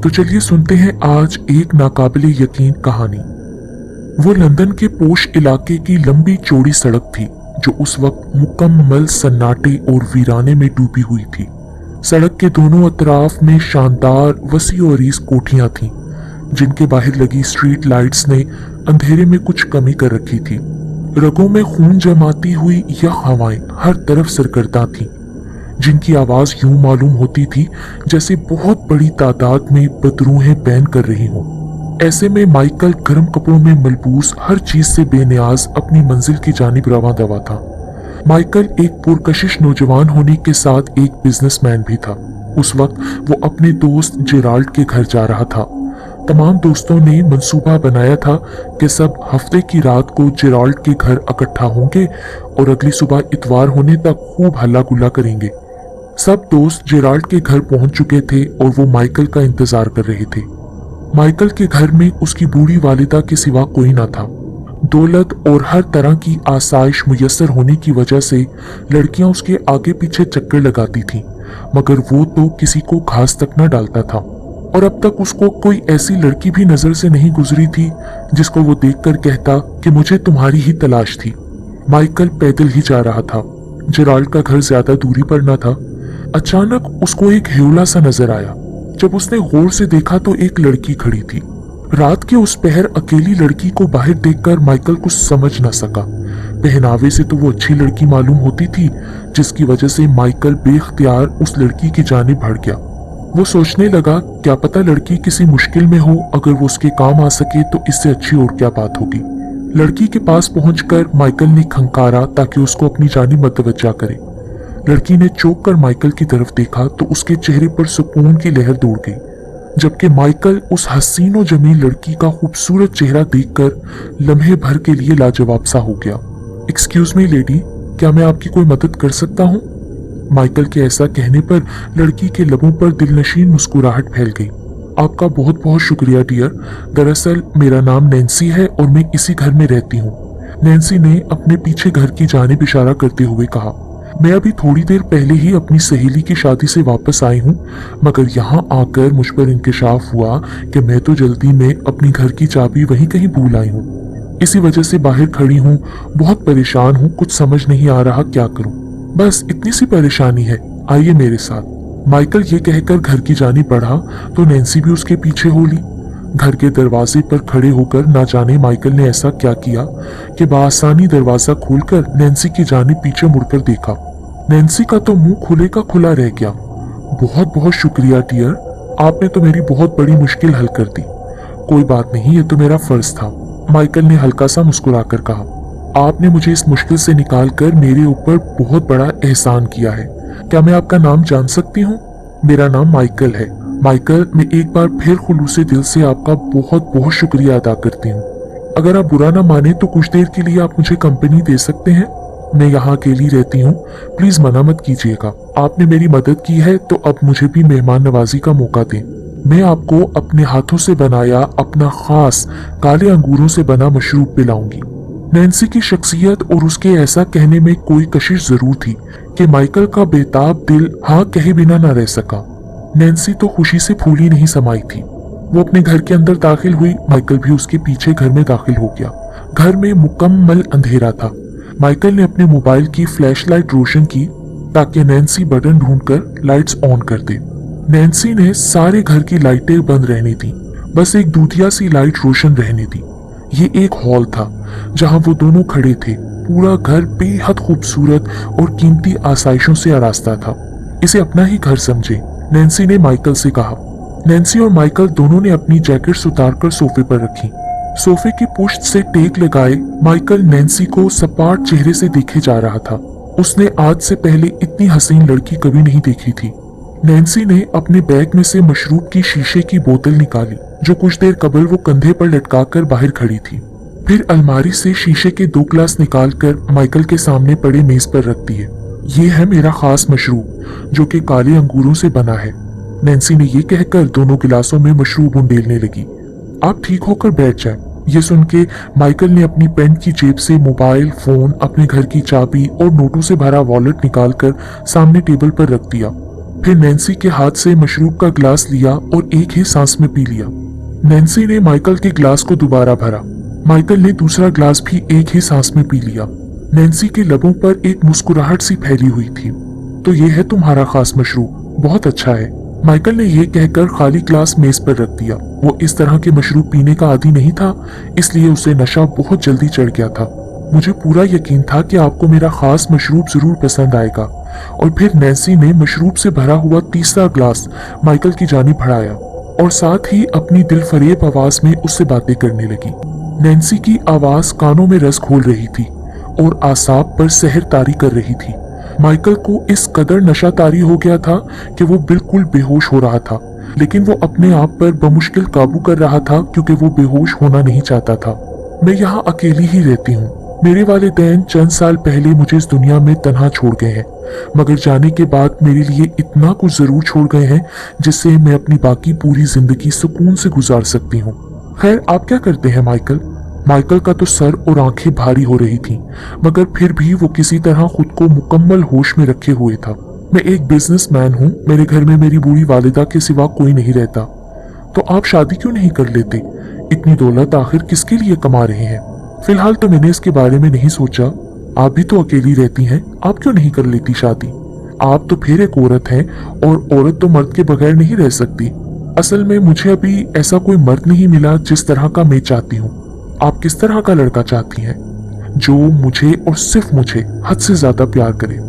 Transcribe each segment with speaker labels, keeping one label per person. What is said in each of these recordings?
Speaker 1: तो चलिए सुनते हैं आज एक नाकाबिले यकीन कहानी। वो लंदन के पोश इलाके की लंबी चौड़ी सड़क थी जो उस वक्त मुकम्मल सन्नाटे और वीराने में डूबी हुई थी। सड़क के दोनों अतराफ में शानदार वसी और अरीज कोठियां थीं, जिनके बाहर लगी स्ट्रीट लाइट्स ने अंधेरे में कुछ कमी कर रखी थी। रगों में खून जमाती हुई यह हवाएं हर तरफ सरगर्दा थीं, जिनकी आवाज यूं मालूम होती थी जैसे बहुत बड़ी तादाद में बदरूहें बैन कर रही हों। ऐसे में माइकल गर्म कपड़ों में मलबूस हर चीज से बेनियाज अपनी मंजिल की जानिब रवां दवा था। माइकल एक पुरकशिश नौजवान होने के साथ एक बिजनेसमैन भी था। उस वक्त वो अपने दोस्त जेराल्ड के घर जा रहा था। तमाम दोस्तों ने मंसूबा बनाया था कि सब हफ्ते की रात को जेराल्ड के घर इकट्ठा होंगे और अगली सुबह इतवार होने तक खूब हल्ला गुल्ला करेंगे। सब दोस्त जेराल्ड के घर पहुंच चुके थे और वो माइकल का इंतजार कर रहे थे। माइकल के घर में उसकी बूढ़ी वालिदा के सिवा कोई ना था। दौलत और हर तरह की आसाइश मुयस्सर होने की वजह से लड़कियां उसके आगे पीछे चक्कर लगाती थीं, मगर वो तो किसी को घास तक न डालता था। और अब तक उसको कोई ऐसी लड़की भी नजर से नहीं गुजरी थी जिसको वो देखकर कहता कि मुझे तुम्हारी ही तलाश थी। माइकल पैदल ही जा रहा था। जेराल्ड का घर ज्यादा दूरी पर न था। अचानक उसको एक ह्योला सा नजर आया। जब उसने गौर से देखा तो एक लड़की खड़ी थी। रात के उस पहर अकेली लड़की को बाहर देखकर माइकल कुछ समझ न सका। पहनावे से तो वो अच्छी लड़की मालूम होती थी, जिसकी वजह से माइकल बेख्तियार उस लड़की की जानिब बढ़ गया। वो सोचने लगा, क्या पता लड़की किसी मुश्किल में हो, अगर वो उसके काम आ सके तो इससे अच्छी और क्या बात होगी। लड़की के पास पहुंचकर माइकल ने खंकारा ताकि उसको अपनी जानिब मतवज्जा करे। लड़की ने चौंक कर माइकल की तरफ देखा तो उसके चेहरे पर सुकून की लहर दौड़ गई, जबकि माइकल उस हसीनो जमीन लड़की का खूबसूरत चेहरा देखकर लम्हे भर के लिए लाजवाब सा हो गया। एक्सक्यूज मी लेडी, क्या मैं आपकी कोई मदद कर सकता हूँ? माइकल के ऐसा कहने पर लड़की के लबों पर दिलनशीन मुस्कुराहट फैल गई। आपका बहुत बहुत शुक्रिया डियर। दरअसल मेरा नाम नैन्सी है और मैं इसी घर में रहती हूँ। नैन्सी ने अपने पीछे घर की जानिब इशारा करते हुए कहा। मैं अभी थोड़ी देर पहले ही अपनी सहेली की शादी से वापस आई हूँ, मगर यहाँ आकर मुझ पर इंकशाफ हुआ कि मैं तो जल्दी में अपनी घर की चाबी वहीं कहीं भूल आई हूँ। इसी वजह से बाहर खड़ी हूँ। बहुत परेशान हूँ, कुछ समझ नहीं आ रहा क्या करूँ। बस इतनी सी परेशानी है, आइए मेरे साथ। माइकल ये कहकर घर की जानिब बढ़ा तो नैन्सी भी उसके पीछे हो ली। घर के दरवाजे पर खड़े होकर ना जाने माइकल ने ऐसा क्या किया कि बआसानी दरवाजा खोलकर नैन्सी की जानिब पीछे मुड़कर देखा। नैन्सी का तो मुंह खुले का खुला रह गया। बहुत बहुत शुक्रिया डियर, आपने तो मेरी बहुत बड़ी मुश्किल हल कर दी। कोई बात नहीं, ये तो मेरा फर्ज था, माइकल ने हल्का सा मुस्कुराकर कहा। आपने मुझे इस मुश्किल से निकालकर मेरे ऊपर बहुत बड़ा एहसान किया है। क्या मैं आपका नाम जान सकती हूँ? मेरा नाम माइकल है। माइकल, मैं एक बार फिर खुलूसे दिल से आपका बहुत बहुत शुक्रिया अदा करती हूँ। अगर आप बुरा ना माने तो कुछ देर के लिए आप मुझे कंपनी दे सकते हैं। मैं यहाँ अकेली रहती हूँ, प्लीज मना मत कीजिएगा। आपने मेरी मदद की है तो अब मुझे भी मेहमान नवाजी का मौका दें। मैं आपको अपने हाथों से बनाया अपना खास काले अंगूरों से बना मशरूब पिलाऊंगी। नैन्सी की शख्सियत और उसके ऐसा कहने में कोई कशिश जरूर थी कि माइकल का बेताब दिल हाँ कहे बिना न रह सका। नैन्सी तो खुशी से फूली नहीं समाई थी। वो अपने घर के अंदर दाखिल हुई, माइकल भी उसके पीछे घर में दाखिल हो गया। घर में मुकम्मल अंधेरा था। माइकल ने अपने मोबाइल की फ्लैशलाइट रोशन की ताकि नैन्सी बटन ढूंढकर लाइट्स ऑन कर दे। नैन्सी ने सारे घर की लाइटें बंद रहने दी, बस एक दूधिया सी लाइट रोशन रहने दी। ये एक हॉल था जहां वो दोनों खड़े थे। पूरा घर बेहद खूबसूरत और कीमती आसाइशों से आरास्ता था। इसे अपना ही घर समझे, नैन्सी ने माइकल से कहा। नैन्सी और माइकल दोनों ने अपनी जैकेट्स उतारकर सोफे पर रखी। सोफे की पुश्त से टेक लगाए माइकल नैन्सी को सपाट चेहरे से देखे जा रहा था। उसने आज से पहले इतनी हसीन लड़की कभी नहीं देखी थी। नैन्सी ने अपने बैग में से मशरूब की शीशे की बोतल निकाली जो कुछ देर कबल वो कंधे पर लटकाकर बाहर खड़ी थी। फिर अलमारी से शीशे के 2 ग्लास निकालकर माइकल के सामने पड़े मेज पर रख दिए। ये है मेरा खास मशरूब जो कि काले अंगूरों से बना है। नैन्सी ने ये कहकर दोनों गिलासों में मशरूब उंडेलने लगी। आप ठीक होकर बैठ जाएं। ये सुन के माइकल ने अपनी पैंट की जेब से मोबाइल फोन, अपने घर की चाबी और नोटों से भरा वॉलेट निकालकर सामने टेबल पर रख दिया। फिर नैन्सी के हाथ से मशरूब का ग्लास लिया और एक ही सांस में पी लिया। नैन्सी ने माइकल के ग्लास को दोबारा भरा। माइकल ने दूसरा ग्लास भी एक ही सांस में पी लिया। नैन्सी के लबों पर एक मुस्कुराहट सी फैली हुई थी। तो ये है तुम्हारा खास मशरूब, बहुत अच्छा है। माइकल ने यह कहकर खाली ग्लास मेज पर रख दिया। वो इस तरह के मशरूब पीने का आदी नहीं था, इसलिए उसे नशा बहुत जल्दी चढ़ गया था। मुझे पूरा यकीन था कि आपको मेरा खास मशरूब जरूर पसंद आएगा। और फिर नैन्सी ने मशरूब से भरा हुआ तीसरा ग्लास माइकल की जानिब बढ़ाया और साथ ही अपनी दिलफरेब आवाज में उससे बातें करने लगी। नैन्सी की आवाज कानों में रस घोल रही थी और आसाब पर सहर तारी कर रही थी। माइकल को इस कदर नशा तारी हो गया था कि वो बिल्कुल बेहोश हो रहा था, लेकिन वो अपने आप पर बमुश्किल काबू कर रहा था क्योंकि वो बेहोश होना नहीं चाहता था। मैं यहाँ अकेली ही रहती हूँ। मेरे वालिदैन चंद साल पहले मुझे इस दुनिया में तन्हा छोड़ गए हैं, मगर जाने के बाद मेरे लिए इतना कुछ जरूर छोड़ गए हैं जिससे मैं अपनी बाकी पूरी जिंदगी सुकून से गुजार सकती हूँ। खैर, आप क्या करते हैं माइकल? माइकल का तो सर और आंखें भारी हो रही थीं, मगर फिर भी वो किसी तरह खुद को मुकम्मल होश में रखे हुए था। मैं एक बिजनेसमैन हूँ, मेरे घर में मेरी बूढ़ी वालिदा के सिवा कोई नहीं रहता। तो आप शादी क्यों नहीं कर लेते? इतनी दौलत आखिर किसके लिए कमा रहे हैं? फिलहाल तो मैंने इसके बारे में नहीं सोचा। आप भी तो अकेली रहती हैं, आप क्यों नहीं कर लेती शादी? आप तो फिर एक औरत हैं और औरत तो मर्द के बगैर नहीं रह सकती। असल में मुझे अभी ऐसा कोई मर्द नहीं मिला जिस तरह का मैं चाहती हूँ। आप किस तरह का लड़का चाहती हैं? जो मुझे और सिर्फ मुझे हद से ज्यादा प्यार करे।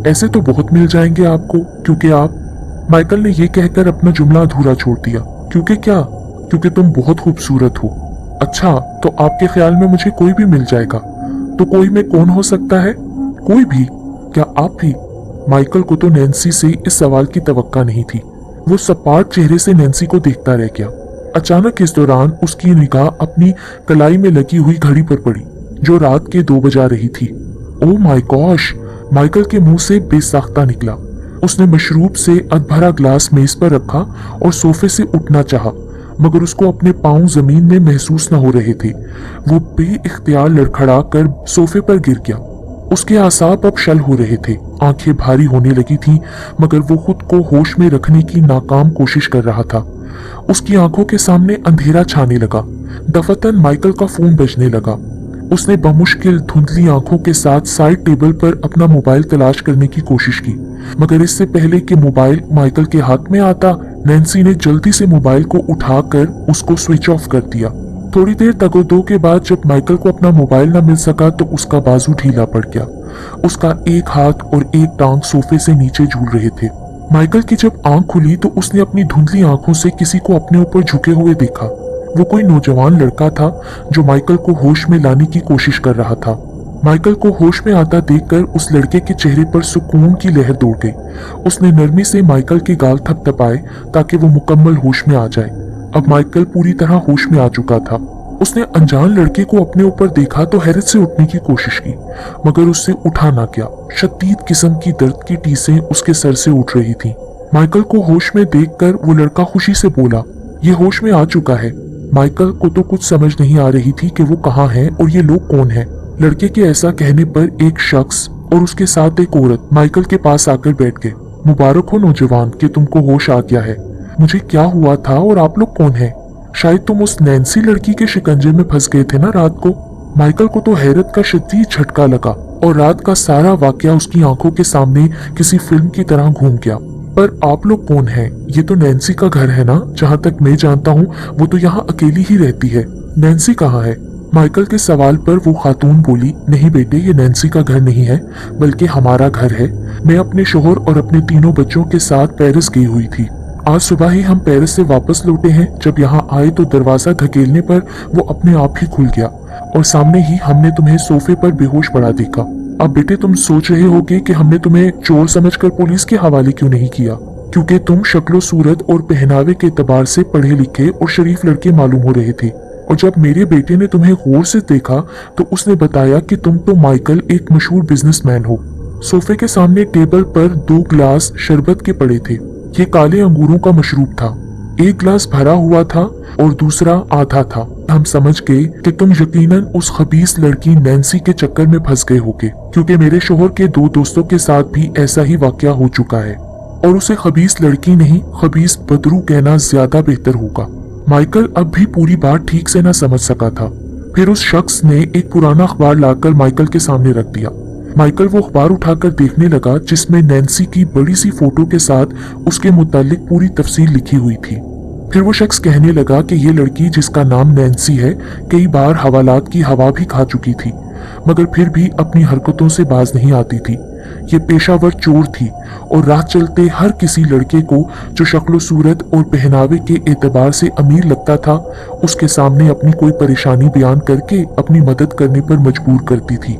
Speaker 1: ऐसे तो बहुत मिल जाएंगे आपको, क्योंकि आप। माइकल ने यह कहकर अपना जुमला अधूरा छोड़ दिया। क्योंकि क्या? क्योंकि तुम बहुत खूबसूरत हो। अच्छा, तो आपके ख्याल में मुझे कोई भी मिल जाएगा? तो कोई में कौन हो सकता है? कोई भी? क्या आप भी? माइकल को तो नैन्सी से इस सवाल की तवक्का नहीं थी। वो सपाट चेहरे से नैन्सी को देखता रह गया। अचानक इस दौरान उसकी निगाह अपनी कलाई में लगी हुई घड़ी पर पड़ी, जो रात के 2 बजा रही थी। Oh my gosh! माइकल के मुंह से बेसाख्ता निकला। उसने मशरूब से अधभरा ग्लास मेज पर रखा और सोफे से उठना चाहा, मगर उसको अपने पांव जमीन में महसूस न हो रहे थे। वो बेइख्तियार लड़खड़ा कर सोफे पर गिर गया। उसके आसाब अब शल हो रहे थे, आंखें भारी होने लगी थीं, मगर वो खुद को होश में रखने की नाकाम कोशिश कर रहा था। उसकी आंखों के सामने अंधेरा छाने लगा। दफतन माइकल का फोन बजने लगा। उसने बमुश्किल धुंधली आंखों के साथ साइड टेबल पर अपना मोबाइल तलाश करने की कोशिश की, मगर इससे पहले कि मोबाइल माइकल के हाथ में आता, नैन्सी ने जल्दी से मोबाइल को उठाकर उसको स्विच ऑफ कर दिया। थोड़ी देर तगोदो के बाद जब माइकल को अपना मोबाइल न मिल सका तो उसका बाजू ढीला पड़ गया। उसका एक हाथ और एक टांग सोफे से नीचे झूल रहे थे। माइकल की जब आंख खुली तो उसने अपनी धुंधली आंखों से किसी को अपने ऊपर झुके हुए देखा। वो कोई नौजवान लड़का था जो माइकल को होश में लाने की कोशिश कर रहा था। माइकल को होश में आता देखकर उस लड़के के चेहरे पर सुकून की लहर दौड़ गई। उसने नरमी से माइकल के गाल थपथपाए ताकि वो मुकम्मल होश में आ जाए। अब माइकल पूरी तरह होश में आ चुका था। उसने अनजान लड़के को अपने ऊपर देखा तो हैरत से उठने की कोशिश की, मगर उससे उठा ना गया। शदीद किस्म की दर्द की टीसें उसके सर से उठ रही थीं। माइकल को होश में देखकर वो लड़का खुशी से बोला, ये होश में आ चुका है। माइकल को तो कुछ समझ नहीं आ रही थी कि वो कहाँ है और ये लोग कौन हैं। लड़के के ऐसा कहने पर एक शख्स और उसके साथ एक औरत माइकल के पास आकर बैठ गए। मुबारक हो नौजवान कि तुमको होश आ गया है। मुझे क्या हुआ था और आप लोग कौन हैं? शायद तुम उस नैन्सी लड़की के शिकंजे में फंस गए थे ना रात को। माइकल को तो हैरत का शदीद झटका लगा और रात का सारा वाकया उसकी आंखों के सामने किसी फिल्म की तरह घूम गया। पर आप लोग कौन हैं? ये तो नैन्सी का घर है ना? जहाँ तक मैं जानता हूँ वो तो यहाँ अकेली ही रहती है। नैन्सी कहाँ है? माइकल के सवाल पर वो खातून बोली, नहीं बेटे, ये नैन्सी का घर नहीं है, बल्कि हमारा घर है। मैं अपने शोहर और अपने तीनों बच्चों के साथ पेरिस गई हुई थी। आज सुबह ही हम पेरिस से वापस लौटे हैं। जब यहाँ आए तो दरवाजा धकेलने पर वो अपने आप ही खुल गया और सामने ही हमने तुम्हें सोफे पर बेहोश पड़ा देखा। अब बेटे तुम सोच रहे होगे कि हमने तुम्हें चोर समझकर पुलिस के हवाले क्यों नहीं किया, क्योंकि तुम शक्लो सूरत और पहनावे के एतबार से पढ़े लिखे और शरीफ लड़के मालूम हो रहे थे। और जब मेरे बेटे ने तुम्हें गौर से देखा तो उसने बताया कि तुम तो माइकल एक मशहूर बिजनेसमैन हो। सोफे के सामने टेबल पर 2 गिलास शरबत के पड़े थे। ये काले अंगूरों का मशरूब था। एक गिलास भरा हुआ था और दूसरा आधा था। हम समझ गए कि तुम यकीनन उस खबीस लड़की नैन्सी के चक्कर में फंस गए होगे, क्योंकि मेरे शोहर के 2 दोस्तों के साथ भी ऐसा ही वाकया हो चुका है। और उसे खबीस लड़की नहीं खबीस बदरू कहना ज्यादा बेहतर होगा। माइकल अब भी पूरी बात ठीक से न समझ सका था। फिर उस शख्स ने एक पुराना अखबार लाकर माइकल के सामने रख दिया। माइकल वो अखबार उठाकर देखने लगा जिसमें नैन्सी की बड़ी सी फोटो के साथ उसके मुतालिक पूरी तफसील लिखी हुई थी। फिर वो शख्स कहने लगा कि ये लड़की जिसका नाम नैन्सी है कई बार हवालात की हवा भी खा चुकी थी, मगर फिर भी अपनी हरकतों से बाज नहीं आती थी। ये पेशावर चोर थी और राह चलते हर किसी लड़के को जो शक्ल सूरत और पहनावे के एतबार से अमीर लगता था उसके सामने अपनी कोई परेशानी बयान करके अपनी मदद करने पर मजबूर करती थी।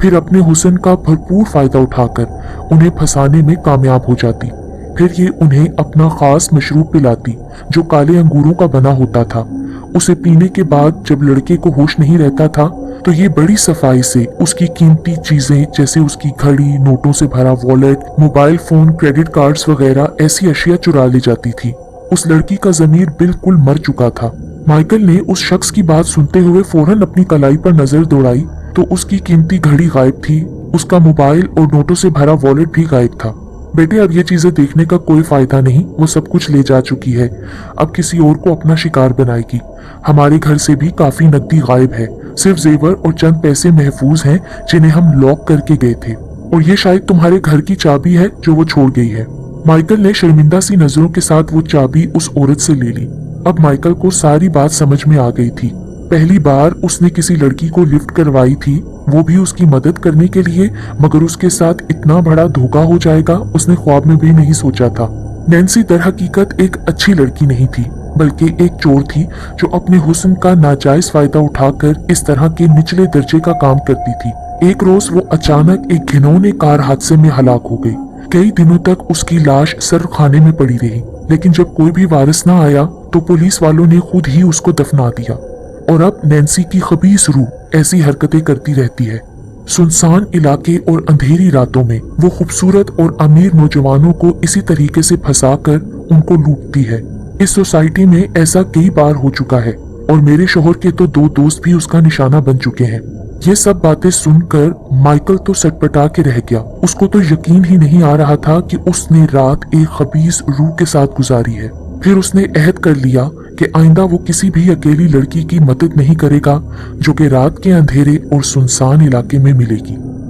Speaker 1: फिर अपने हुस्न का भरपूर फायदा उठाकर उन्हें फंसाने में कामयाब हो जाती। फिर ये उन्हें अपना खास मशरूब पिलाती जो काले अंगूरों का बना होता था। उसे पीने के बाद जब लड़के को होश नहीं रहता था तो ये बड़ी सफाई से उसकी कीमती चीजें जैसे उसकी घड़ी, नोटों से भरा wallet, mobile phone, credit cards वगैरह ऐसी अशिया चुरा ले जाती थी। उस लड़की का ज़मीर बिल्कुल मर चुका था। माइकल ने उस शख्स की बात सुनते हुए फौरन अपनी कलाई पर नजर दौड़ाई तो उसकी कीमती घड़ी गायब थी, उसका मोबाइल और नोटों से भरा वॉलेट भी गायब था। बेटे, अब ये चीजें देखने का कोई फायदा नहीं, वो सब कुछ ले जा चुकी है। अब किसी और को अपना शिकार बनाएगी। हमारे घर से भी काफी नकदी गायब है, सिर्फ जेवर और चंद पैसे महफूज हैं जिन्हें हम लॉक करके गए थे, और ये शायद तुम्हारे घर की चाबी है जो वो छोड़ गई है। माइकल ने शर्मिंदा सी नजरों के साथ वो चाबी उस औरत से ले ली। अब माइकल को सारी बात समझ में आ गई थी। पहली बार उसने किसी लड़की को लिफ्ट करवाई थी, वो भी उसकी मदद करने के लिए, मगर उसके साथ इतना बड़ा धोखा हो जाएगा उसने ख्वाब में भी नहीं सोचा था। नैन्सी दर हकीकत एक अच्छी लड़की नहीं थी, बल्कि एक चोर थी जो अपने हुस्न का नाजायज फायदा उठाकर इस तरह के निचले दर्जे का काम करती थी। एक रोज वो अचानक एक घिनौने कार हादसे में हलाक हो गई। कई दिनों तक उसकी लाश सर्व खाने में पड़ी रही, लेकिन जब कोई भी वारिस ना आया तो पुलिस वालों ने खुद ही उसको दफना दिया। और अब नैन्सी की खबीस रूह ऐसी हरकतें करती रहती है। सुनसान इलाके और अंधेरी रातों में वो खूबसूरत और अमीर नौजवानों को इसी तरीके से फंसाकर उनको लूटती है। इस सोसाइटी में ऐसा कई बार हो चुका है और मेरे शोहर के तो 2 दोस्त भी उसका निशाना बन चुके हैं। ये सब बातें सुनकर माइकल तो सटपटा के रह गया। उसको तो यकीन ही नहीं आ रहा था कि उसने रात एक खबीस रूह के साथ गुजारी है। फिर उसने अहद कर लिया कि आइंदा वो किसी भी अकेली लड़की की मदद नहीं करेगा जो कि रात के अंधेरे और सुनसान इलाके में मिलेगी।